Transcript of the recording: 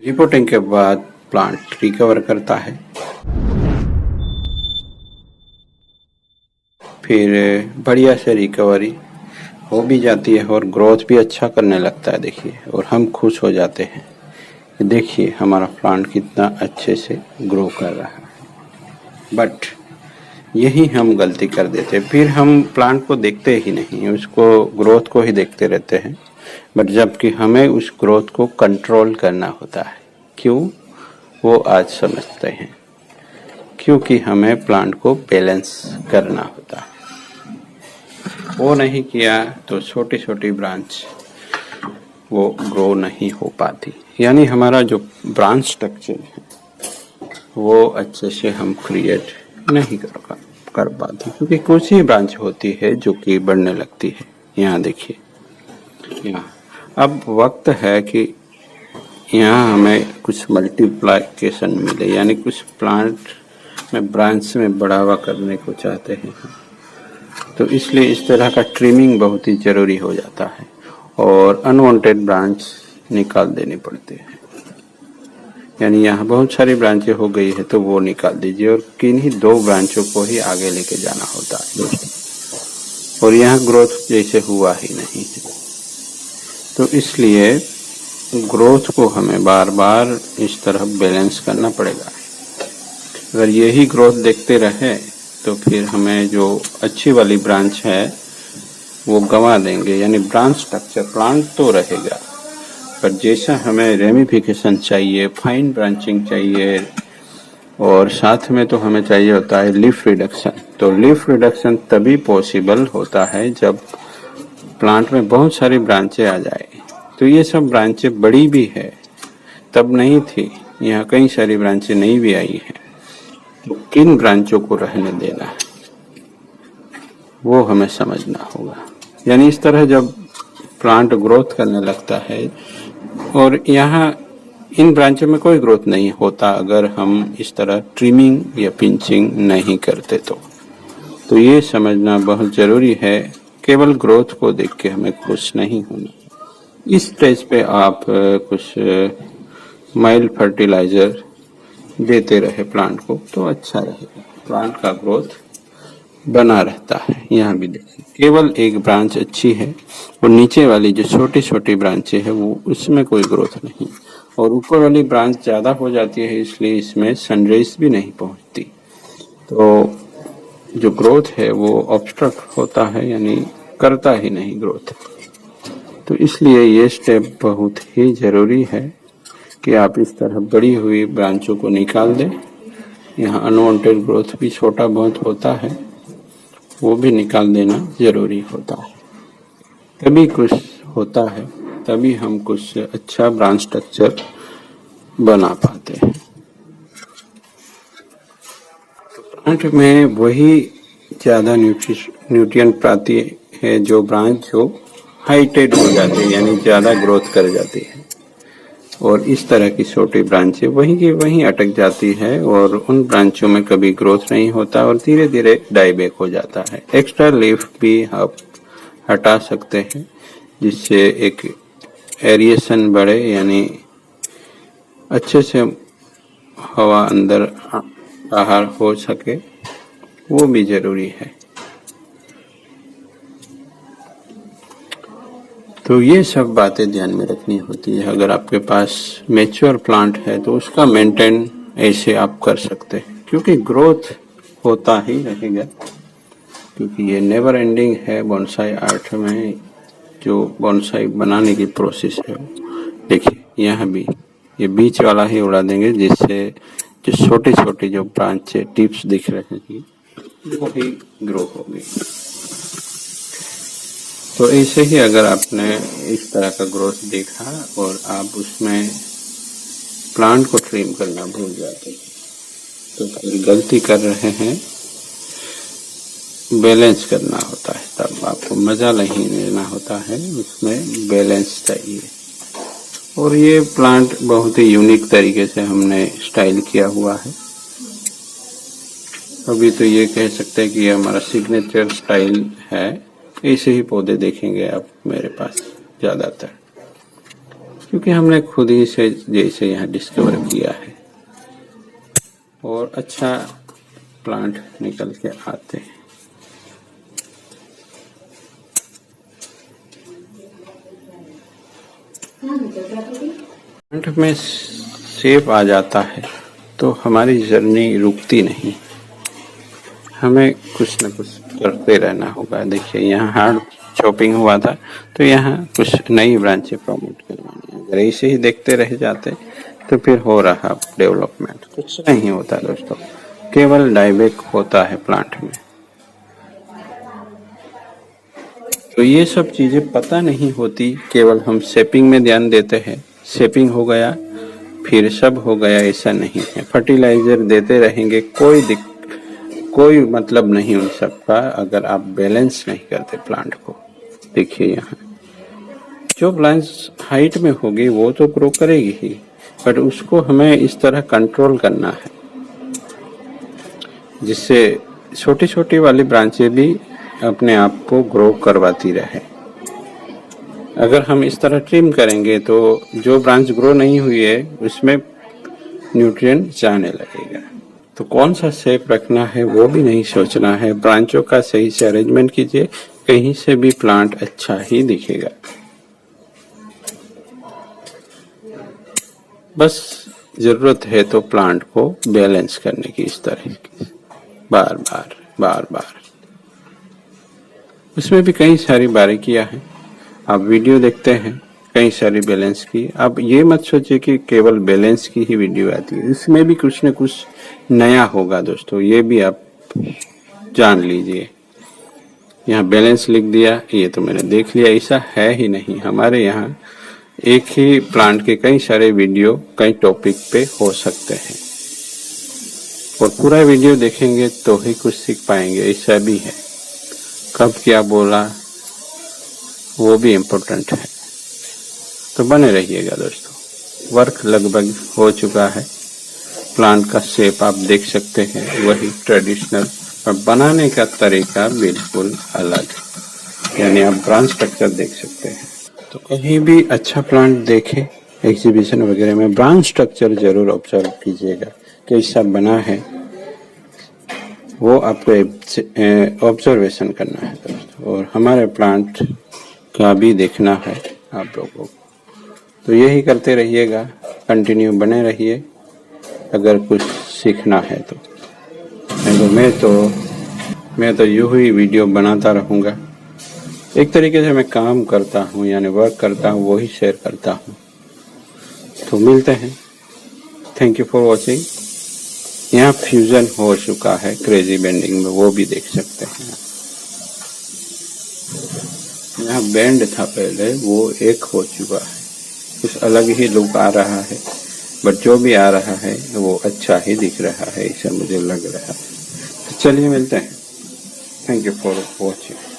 Reporting के बाद plant recover करता है, फिर बढ़िया से रिकवरी हो भी जाती है और ग्रोथ भी अच्छा करने लगता है। देखिए, और हम खुश हो जाते हैं कि देखिए हमारा प्लांट कितना अच्छे से ग्रो कर रहा है। बट यही हम गलती कर देते हैं, फिर हम प्लांट को देखते ही नहीं, उसको ग्रोथ को ही देखते रहते हैं। बट जबकि हमें उस ग्रोथ को कंट्रोल करना होता है। क्यों? वो आज समझते हैं। क्योंकि हमें प्लांट को बैलेंस करना होता है। वो नहीं किया तो छोटी छोटी ब्रांच वो ग्रो नहीं हो पाती, यानी हमारा जो ब्रांच स्ट्रक्चर है वो अच्छे से हम क्रिएट नहीं कर पाते, क्योंकि कुछ ही ब्रांच होती है जो कि बढ़ने लगती है। यहाँ देखिए, यहाँ अब वक्त है कि यहाँ हमें कुछ मल्टीप्लिकेशन मिले, यानी कुछ प्लांट में ब्रांच में बढ़ावा करने को चाहते हैं, तो इसलिए इस तरह का ट्रिमिंग बहुत ही ज़रूरी हो जाता है और अनवांटेड ब्रांच निकाल देनी पड़ती है। यानी यहाँ बहुत सारी ब्रांचें हो गई है तो वो निकाल दीजिए और किन्हीं 2 ब्रांचों को ही आगे लेके जाना होता है, और यहाँ ग्रोथ जैसे हुआ ही नहीं है। तो इसलिए ग्रोथ को हमें बार बार इस तरह बैलेंस करना पड़ेगा। अगर यही ग्रोथ देखते रहे तो फिर हमें जो अच्छी वाली ब्रांच है वो गंवा देंगे, यानी ब्रांच स्ट्रक्चर प्लांट तो रहेगा, पर जैसा हमें रेमिफिकेशन चाहिए, फाइन ब्रांचिंग चाहिए, और साथ में तो हमें चाहिए होता है लीफ रिडक्शन। तो लीफ रिडक्शन तभी पॉसिबल होता है जब प्लांट में बहुत सारी ब्रांचें आ जाए। तो ये सब ब्रांचें बड़ी भी है, तब नहीं थी, यहाँ कई सारी ब्रांचें नई भी आई है। तो किन ब्रांचों को रहने देना है वो हमें समझना होगा। यानी इस तरह जब प्लांट ग्रोथ करने लगता है और यहाँ इन ब्रांचों में कोई ग्रोथ नहीं होता अगर हम इस तरह ट्रिमिंग या पिंचिंग नहीं करते तो ये समझना बहुत ज़रूरी है। केवल ग्रोथ को देख के हमें खुश नहीं होना। इस स्टेज पे आप कुछ माइल्ड फर्टिलाइजर देते रहे प्लांट को तो अच्छा रहेगा, प्लांट का ग्रोथ बना रहता है। यहाँ भी देखिए, केवल एक ब्रांच अच्छी है और नीचे वाली जो छोटी छोटी ब्रांचें है वो उसमें कोई ग्रोथ नहीं, और ऊपर वाली ब्रांच ज़्यादा हो जाती है इसलिए इसमें सनराइज भी नहीं पहुँचती, तो जो ग्रोथ है वो ऑब्स्ट्रक्ट होता है, यानी करता ही नहीं ग्रोथ। तो इसलिए ये स्टेप बहुत ही ज़रूरी है कि आप इस तरह बड़ी हुई ब्रांचों को निकाल दें। यहाँ अनवांटेड ग्रोथ भी छोटा बहुत होता है, वो भी निकाल देना ज़रूरी होता है। तभी कुछ होता है, तभी हम कुछ अच्छा ब्रांच स्ट्रक्चर बना पाते हैं। प्लांट में वही ज़्यादा न्यूट्रिएंट पाती है जो ब्रांच जो हाइटेड हो जाती है, यानी ज़्यादा ग्रोथ कर जाती है, और इस तरह की छोटी ब्रांचें वहीं की वहीं अटक जाती है और उन ब्रांचों में कभी ग्रोथ नहीं होता और धीरे धीरे डाईबैक हो जाता है। एक्स्ट्रा लीफ भी आप हटा सकते हैं जिससे एक एरिएशन बढ़े, यानी अच्छे से हवा अंदर बाहर हो सके, वो भी ज़रूरी है। तो ये सब बातें ध्यान में रखनी होती है। अगर आपके पास मैच्योर प्लांट है तो उसका मेंटेन ऐसे आप कर सकते हैं, क्योंकि ग्रोथ होता ही रहेगा, क्योंकि ये नेवर एंडिंग है। बोनसाई आर्ट में जो बोनसाई बनाने की प्रोसेस है, देखिए यहाँ भी ये बीच वाला ही उड़ा देंगे जिससे जो छोटी छोटी जो ब्रांच टिप्स दिख रहे हैं वो ही ग्रो होगी। तो ऐसे ही अगर आपने इस तरह का ग्रोथ देखा और आप उसमें प्लांट को ट्रिम करना भूल जाते तो फिर गलती कर रहे हैं। बैलेंस करना होता है, तब आपको मजा नहीं लेना होता है, उसमें बैलेंस चाहिए। और ये प्लांट बहुत ही यूनिक तरीके से हमने स्टाइल किया हुआ है। अभी तो ये कह सकते हैं कि ये हमारा सिग्नेचर स्टाइल है। ऐसे ही पौधे देखेंगे आप मेरे पास ज़्यादातर। क्योंकि हमने खुद ही से जैसे यहाँ डिस्कवर किया है और अच्छा प्लांट निकल के आते हैं। प्लांट में शेप आ जाता है तो हमारी जर्नी रुकती नहीं, हमें कुछ न कुछ करते रहना होगा। देखिए यहाँ हार्ड चॉपिंग हुआ था तो यहाँ कुछ नई ब्रांचें प्रमोट करवानी है। अगर ऐसे ही देखते रह जाते तो फिर हो रहा डेवलपमेंट कुछ नहीं होता दोस्तों, केवल डाइबैक होता है प्लांट में। तो ये सब चीजें पता नहीं होती, केवल हम शेपिंग में ध्यान देते हैं। शेपिंग हो गया फिर सब हो गया, ऐसा नहीं है। फर्टिलाइजर देते रहेंगे, कोई मतलब नहीं उन सब का, अगर आप बैलेंस नहीं करते प्लांट को। देखिए यहाँ जो प्लांट्स हाइट में होगी वो तो ग्रो करेगी ही, बट उसको हमें इस तरह कंट्रोल करना है जिससे छोटी छोटी वाली ब्रांचें भी अपने आप को ग्रो करवाती रहे। अगर हम इस तरह ट्रिम करेंगे तो जो ब्रांच ग्रो नहीं हुई है उसमें न्यूट्रिएंट जाने लगेगा। तो कौन सा शेप रखना है वो भी नहीं सोचना है, ब्रांचों का सही से अरेंजमेंट कीजिए, कहीं से भी प्लांट अच्छा ही दिखेगा। बस जरूरत है तो प्लांट को बैलेंस करने की, इस तरह की बार बार। उसमें भी कई सारी बारीकियां हैं, आप वीडियो देखते हैं कई सारी बैलेंस की। अब ये मत सोचिए कि केवल बैलेंस की ही वीडियो आती है, इसमें भी कुछ न कुछ नया होगा दोस्तों, ये भी आप जान लीजिए। यहाँ बैलेंस लिख दिया, ये तो मैंने देख लिया, ऐसा है ही नहीं। हमारे यहाँ एक ही प्लांट के कई सारे वीडियो कई टॉपिक पे हो सकते हैं, और पूरा वीडियो देखेंगे तो ही कुछ सीख पाएंगे, ऐसा भी है। कब क्या बोला वो भी इम्पोर्टेंट है। तो बने रहिएगा दोस्तों। वर्क लगभग हो चुका है, प्लांट का शेप आप देख सकते हैं वही ट्रेडिशनल, और बनाने का तरीका बिल्कुल अलग, यानी आप ब्रांच स्ट्रक्चर देख सकते हैं। तो कहीं भी अच्छा प्लांट देखें एग्जीबिशन वगैरह में, ब्रांच स्ट्रक्चर जरूर ऑब्जर्व कीजिएगा कैसा बना है, वो आपको ऑब्जर्वेशन करना है दोस्तों। और हमारे प्लांट का भी देखना है आप लोगों को। तो यही करते रहिएगा, कंटिन्यू बने रहिए अगर कुछ सीखना है तो। मैं तो यूं ही वीडियो बनाता रहूँगा। एक तरीके से मैं काम करता हूँ, यानी वर्क करता हूँ, वही शेयर करता हूँ। तो मिलते हैं, थैंक यू फॉर वॉचिंग। यहाँ फ्यूजन हो चुका है क्रेजी बेंडिंग में, वो भी देख सकते हैं। यहाँ बेंड था पहले, वो एक हो चुका है, कुछ अलग ही लुक आ रहा है, बट जो भी आ रहा है वो अच्छा ही दिख रहा है, ऐसा मुझे लग रहा है। तो चलिए मिलते हैं, थैंक यू फॉर वॉचिंग।